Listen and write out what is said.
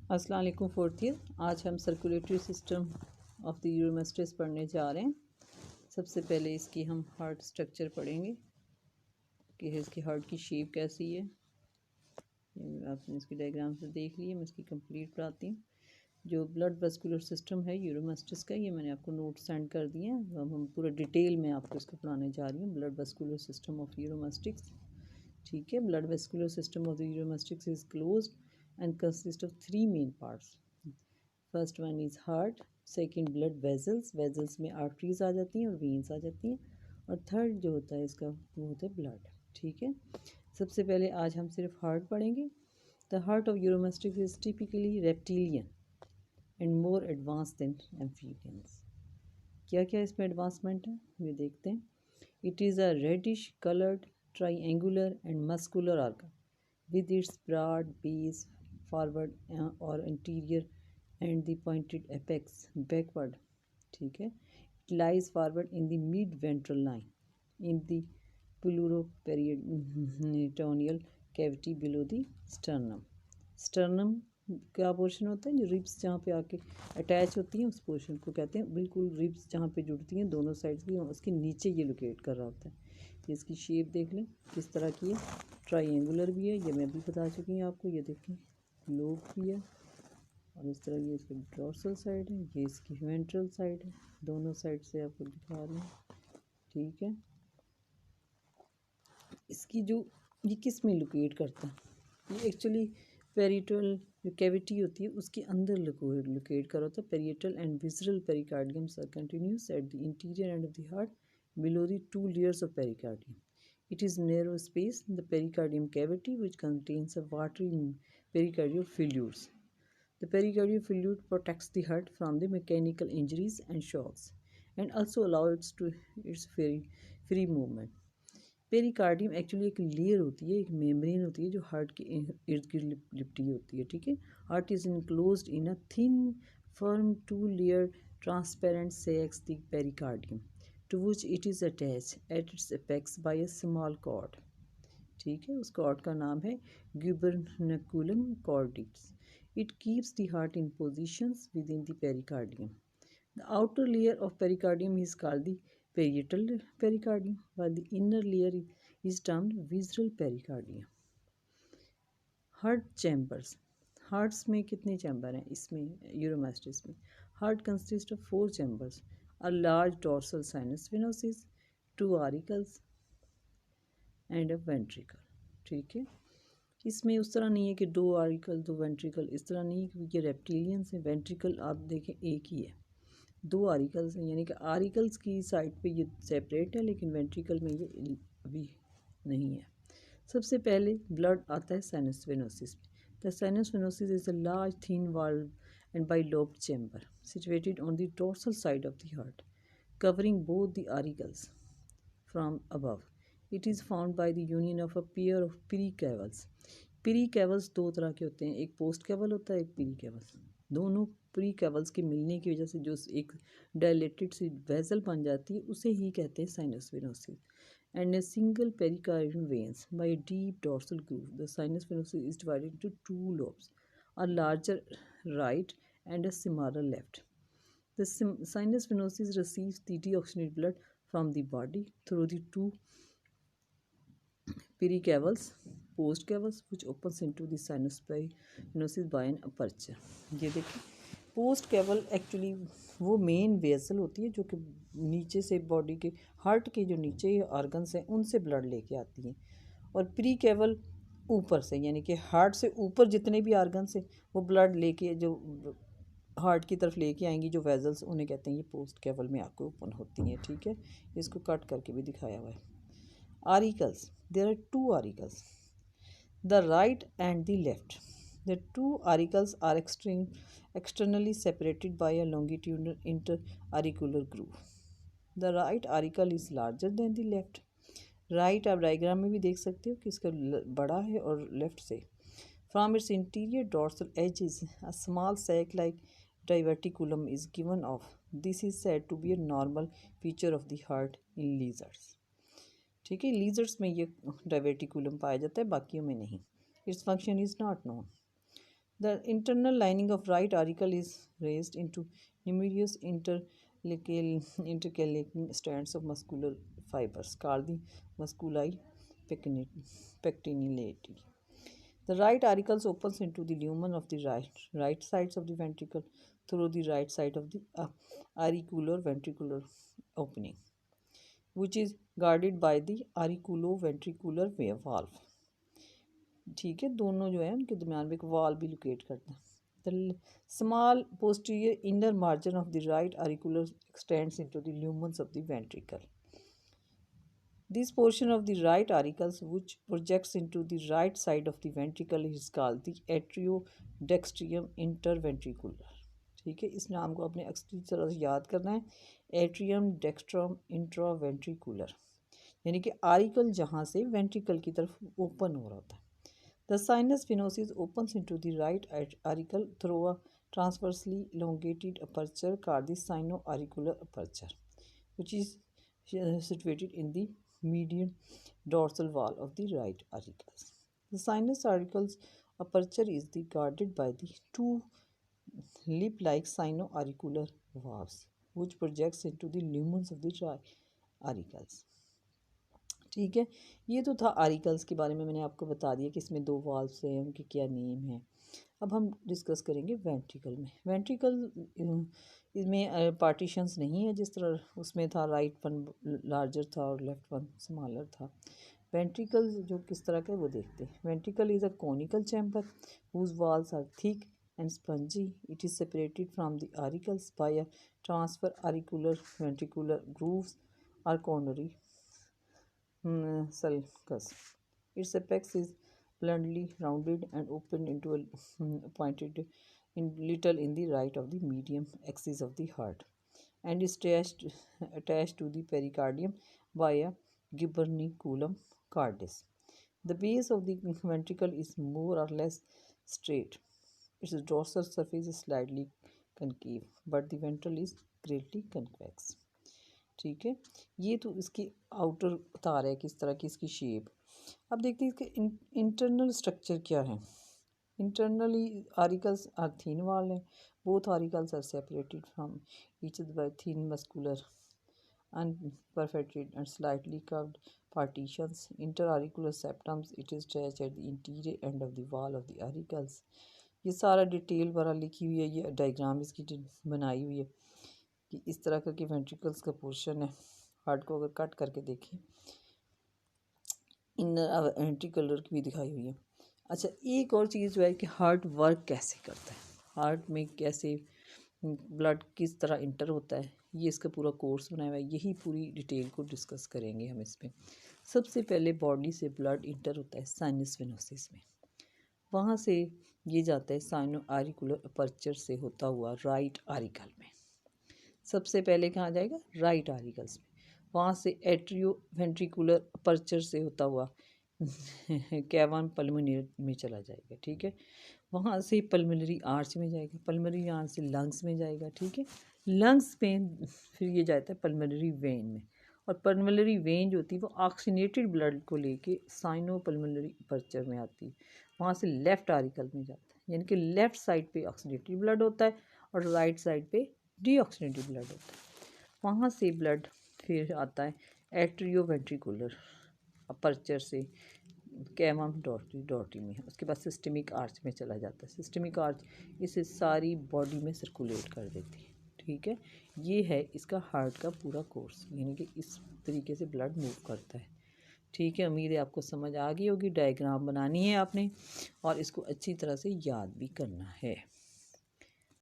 अस्सलाम वालेकुम fourth year. आज हम सर्कुलेटरी सिस्टम ऑफ द यूरोमेस्टिस पढ़ने जा रहे हैं। सबसे पहले इसकी हम हार्ट स्ट्रक्चर पढ़ेंगे कि इसकी हार्ट की शेप कैसी है। आपने इसकी डायग्राम से देख ली है, मैं इसकी कंप्लीट पढ़ाती हूँ। जो ब्लड वेस्कुलर सिस्टम है यूरोमेस्टिस का, ये मैंने आपको नोट सेंड कर दिए हैं। अब हम पूरा डिटेल में आपको इसको पढ़ाने जा रही हूँ। Blood vascular system of Uromastix, ठीक है। Blood vascular system of the Uromastix is closed and consist of three main parts. First one is heart, second blood vessels, vessels में arteries आ जाती हैं और veins आ जाती हैं, और थर्ड जो होता है इसका वो होता है blood, ठीक है। सबसे पहले आज हम सिर्फ हार्ट पढ़ेंगे। The heart of uromastics is typically reptilian and more advanced than amphibians. क्या क्या इसमें एडवांसमेंट है ये देखते हैं। It is a reddish colored triangular and muscular organ with its broad base forward or anterior and the pointed apex backward, ठीक है। It lies forward in the mid ventral line in the pleuroperitoneal cavity below the sternum. sternum क्या portion होता है, जो ribs जहाँ पे आके attach होती हैं उस पोर्शन को कहते हैं। बिल्कुल रिब्स जहाँ पे जुड़ती हैं दोनों साइड्स की, उसके नीचे ये लोकेट कर रहा होता है। इसकी शेप देख लें किस तरह की है। ट्राइंगुलर भी है, ये मैं भी बता चुकी हूँ आपको। ये देखें लोब भी है, और इस तरह ये इसकी डोर्सल साइड है, ये इसकी वेंट्रल साइड है। दोनों साइड से आपको दिखा रही हूँ, ठीक है। इसकी जो ये किस में लोकेट करता है, ये एक्चुअली पेरिटल जो कैविटी होती है उसके अंदर लोकेट कर होता है। Parietal and visceral pericardiums are continuous at the interior end of the heart below the two layers of pericardium. It is narrow space in the pericardium cavity which contains a watery pericardial fluids. The pericardial fluid protects the heart from the mechanical injuries and shocks and also allows its free movement. Pericardium actually एक layer होती है, एक membrane होती है जो heart के इर्द गिर्द लिपटी होती है, ठीक है। Heart is enclosed in a thin firm two layer transparent sacs the pericardium to which it is attached at its apex by a small cord, ठीक है। उस कॉर्ड का नाम है gubernaculum cordis. It keeps the heart in positions within the pericardium. The outer layer of pericardium is called the parietal pericardium, while the inner layer is termed visceral pericardium. Heart chambers. Hearts में कितने chamber हैं इसमें यूरोमेस्टिस में? Heart consist of 4 chambers, a large dorsal sinus venosus, 2 auricles and a ventricle, ठीक है। इसमें उस तरह नहीं है कि 2 आरिकल 2 वेंट्रिकल, इस तरह नहीं है क्योंकि ये रेप्टिलियन से वेंट्रिकल आप देखें एक ही है। 2 आरिकल्स हैं, यानी कि आरिकल्स की साइड पे ये सेपरेट है लेकिन वेंट्रिकल में ये अभी नहीं है। सबसे पहले ब्लड आता है साइनस वेनोसिस में। The sinus venosus is a large thin walled and bilobed chamber situated on the dorsal side of the heart, covering both the auricles from above. It is formed by the union of a pair of pericavals. Pericavals दो तरह के होते हैं, एक post caval होता है, एक pericavals। दोनों pericavals के मिलने की वजह से जो एक डायलेटेड सी वेसल बन जाती है उसे ही कहते हैं sinus venosus. And a single pericardial veins by a deep dorsal groove. The sinus venosus is divided into 2 lobes, a larger right and a smaller left. The sinus venosus receives the deoxygenated blood from the body through the 2 pericavals, postcavals, which opens into the sinus venosus by an aperture. ये देखिए post caval actually वो main vessel होती है जो कि नीचे से body के हार्ट के जो नीचे ऑर्गन्स हैं उनसे ब्लड लेके आती हैं, और प्री कैवल ऊपर से, यानी कि हार्ट से ऊपर जितने भी ऑर्गन्स हैं वो ब्लड लेके जो हार्ट की तरफ लेके आएंगी जो वेजल्स, उन्हें कहते हैं ये पोस्ट कैवल में आपको ओपन होती हैं, ठीक है। इसको कट करके भी दिखाया हुआ है। Auricles, there are 2 auricles, the right and the left. The 2 auricles are externally separated by a longitudinal interauricular groove. The right auricle is larger than the left. Right आप डायग्राम में भी देख सकते हो कि इसका बड़ा है और लेफ्ट से। From its interior dorsal edges, a small sac-like diverticulum is given off. This is said to be a normal feature of the heart in lizards. ठीक है, lizards में ये diverticulum पाया जाता है, बाकियों में नहीं. Its function is not known. The internal lining of right auricle is raised into numerous intercalating strands of muscular fibers called the musculi pectinellati. The right auricles opens into the lumen of the right sides of the ventricle through the right side of the auricular ventricular opening, which is guarded by the auriculoventricular valve. ठीक है, दोनों जो है उनके दरमियान में एक वाल भी लोकेट करता है. The small posterior inner margin of the right auricular extends into the lumens of the ventricle. This portion of the right auricles which projects into the right side of the ventricle is called the atriodextrium interventricular. ठीक है, इस नाम को आपने अच्छी तरह से याद करना है. एट्रियम डेक्स्ट्रम इंट्रावेंट्रिकुलर, यानी कि आरिकल जहाँ से वेंट्रिकल की तरफ ओपन हो रहा होता है. The sinus venosus opens into the right auricle through a transversely elongated aperture called the sino-auricular aperture, which is situated in the median dorsal wall of the right auricles. The sinus auricle's aperture is guarded by the two lip-like sino-auricular valves, which projects into the lumens of the auricles. ठीक है, ये तो था आरिकल्स के बारे में. मैंने आपको बता दिया कि इसमें दो वाल्व्स हैं, उनके क्या नेम है. अब हम डिस्कस करेंगे वेंट्रिकल में. वेंट्रिकल इसमें पार्टीशंस नहीं है जिस तरह उसमें था. राइट वन लार्जर था और लेफ्ट वन स्मॉलर था. वेंट्रिकल जो किस तरह का है वो देखते हैं. Ventricle is a conical chamber whose walls are thick and spongy. It is separated from the auricles by a transfer auricular ventricular grooves or coronary sulcus. Its apex is bluntly rounded and open into a pointed in little in the right of the medium axis of the heart, and is attached to the pericardium by a gubernaculum cordis. The base of the ventricle is more or less straight. Its dorsal surface is slightly concave, but the ventral is greatly convex. ठीक है, ये तो इसकी outer बता रहा है किस तरह की इसकी शेप. अब देखते हैं इसके इंटरनल स्ट्रक्चर क्या है. Internally auricles are thin wall है. Both auricles are separated from each other by thin muscular unperforated and slightly curved partitions. Interauricular septums, it is attached at the interior end of the wall of the auricles. ये सारा detail वाला लिखी हुई है. ये diagram इसकी बनाई हुई है कि इस तरह करके वेंट्रिकल्स का पोर्शन है. हार्ट को अगर कट करके देखें, इनर वेंट्रिकुलर की भी दिखाई हुई है. अच्छा, एक और चीज़ जो है कि हार्ट वर्क कैसे करता है, हार्ट में कैसे ब्लड किस तरह इंटर होता है, ये इसका पूरा कोर्स बनाया हुआ है. यही पूरी डिटेल को डिस्कस करेंगे हम इसमें. सबसे पहले बॉडी से ब्लड इंटर होता है साइनस वेनोसिस में. वहाँ से ये जाता है साइनो आरिकुलर अपर्चर से होता हुआ राइट आरिकल में. सबसे पहले कहाँ जाएगा, राइट आरिकल्स में. वहाँ से एट्रियो वेंट्रिकुलर अपर्चर से होता हुआ कैवन पल्मोनरी में चला जाएगा. ठीक है, वहाँ से पल्मोनरी आर्च में जाएगा. पल्मोनरी आर्च से लंग्स में जाएगा. ठीक है, लंग्स में फिर ये जाता है पल्मोनरी वेन में. और पल्मोनरी वेन जो होती है वो ऑक्सीनेटेड ब्लड को लेके साइनो पल्मोनरी अपर्चर में आती है. वहाँ से लेफ़्ट आरिकल में जाता है, यानी कि लेफ़्ट साइड पे ऑक्सीनेटेड ब्लड होता है और राइट साइड पे डीऑक्सीनेटेड ब्लड होता है. वहाँ से ब्लड फिर आता है एट्रियो वेंट्रिकुलर अपर्चर से कैवम डॉर्टी में. उसके बाद सिस्टमिक आर्च में चला जाता है. सिस्टमिक आर्च इसे सारी बॉडी में सर्कुलेट कर देती है. ठीक है, ये है इसका हार्ट का पूरा कोर्स, यानी कि इस तरीके से ब्लड मूव करता है. ठीक है, उम्मीद है आपको समझ आ गई होगी. डायग्राम बनानी है आपने और इसको अच्छी तरह से याद भी करना है.